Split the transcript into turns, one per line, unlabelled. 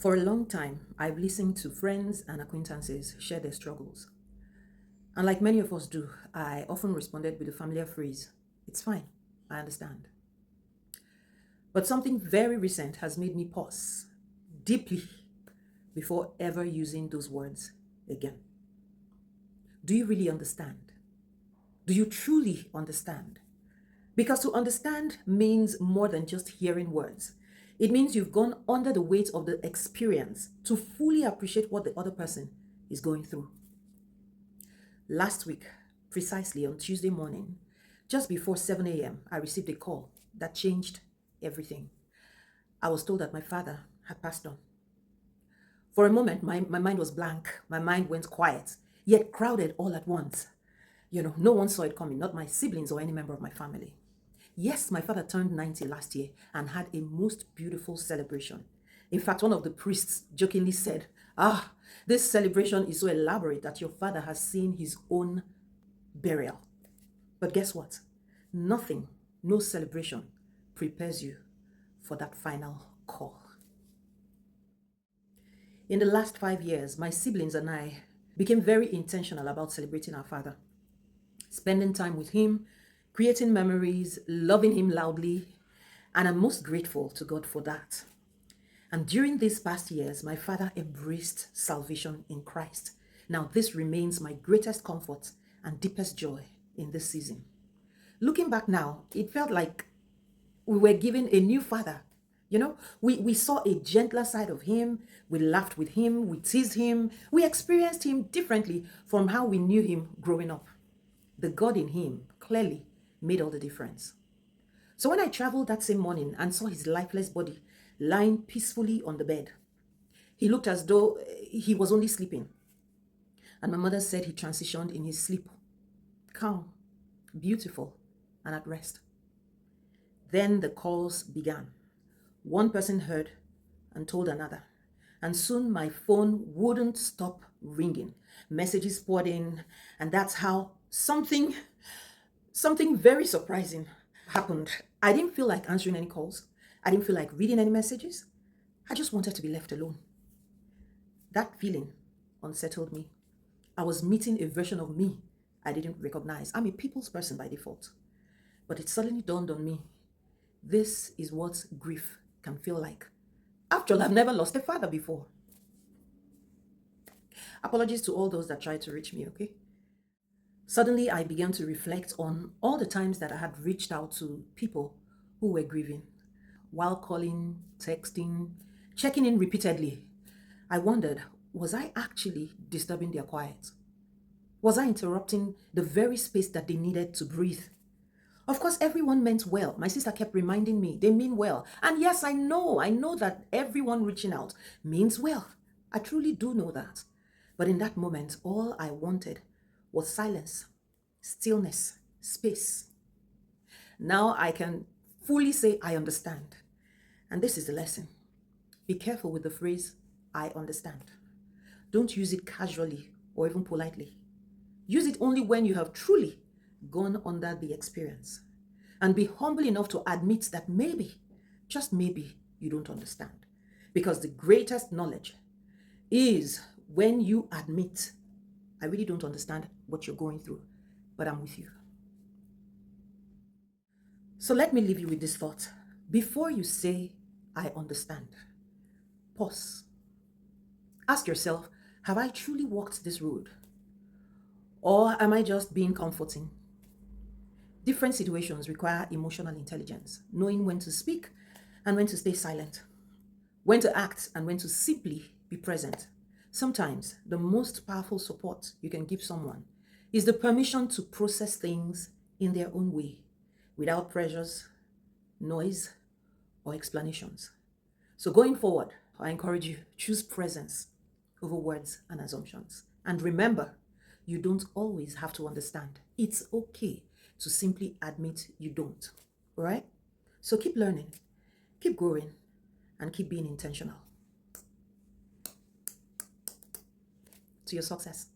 For a long time, I've listened to friends and acquaintances share their struggles. And like many of us do, I often responded with the familiar phrase, "It's fine, I understand." But something very recent has made me pause deeply before ever using those words again. Do you really understand? Do you truly understand? Because to understand means more than just hearing words. It means you've gone under the weight of the experience to fully appreciate what the other person is going through. Last week, precisely on Tuesday morning, just before 7 a.m., I received a call that changed everything. I was told that my father had passed on. For a moment, my mind was blank. My mind went quiet, yet crowded all at once. No one saw it coming, not my siblings or any member of my family. Yes, my father turned 90 last year and had a most beautiful celebration. In fact, one of the priests jokingly said, this celebration is so elaborate that your father has seen his own burial. But guess what? Nothing, no celebration prepares you for that final call. In the last 5 years, my siblings and I became very intentional about celebrating our father, spending time with him, creating memories, loving him loudly, and I'm most grateful to God for that. And during these past years, my father embraced salvation in Christ. Now, this remains my greatest comfort and deepest joy in this season. Looking back now, it felt like we were given a new father. We saw a gentler side of him. We laughed with him. We teased him. We experienced him differently from how we knew him growing up. The God in him clearly made all the difference. So when I traveled that same morning and saw his lifeless body lying peacefully on the bed, he looked as though he was only sleeping. And my mother said he transitioned in his sleep, calm, beautiful, and at rest. Then the calls began. One person heard and told another. And soon my phone wouldn't stop ringing. Messages poured in, and that's how something very surprising happened. I didn't feel like answering any calls. I didn't feel like reading any messages. I just wanted to be left alone. That feeling unsettled me. I was meeting a version of me I didn't recognize. I'm a people's person by default. But it suddenly dawned on me, this is what grief can feel like. After all, I've never lost a father before. Apologies to all those that tried to reach me, okay? Suddenly, I began to reflect on all the times that I had reached out to people who were grieving. While calling, texting, checking in repeatedly, I wondered, was I actually disturbing their quiet? Was I interrupting the very space that they needed to breathe? Of course, everyone meant well. My sister kept reminding me they mean well. And yes, I know that everyone reaching out means well. I truly do know that. But in that moment, all I wanted was silence, stillness, space. Now I can fully say I understand. And this is the lesson. Be careful with the phrase, I understand. Don't use it casually or even politely. Use it only when you have truly gone under the experience. And be humble enough to admit that maybe, just maybe, you don't understand. Because the greatest knowledge is when you admit, I really don't understand what you're going through, but I'm with you. So let me leave you with this thought. Before you say, I understand, pause. Ask yourself, have I truly walked this road? Or am I just being comforting? Different situations require emotional intelligence, knowing when to speak and when to stay silent, when to act and when to simply be present. Sometimes the most powerful support you can give someone is the permission to process things in their own way, without pressures, noise, or explanations. So going forward, I encourage you, choose presence over words and assumptions. And remember, you don't always have to understand. It's okay to simply admit you don't. All right? So keep learning, keep growing, and keep being intentional. To your success.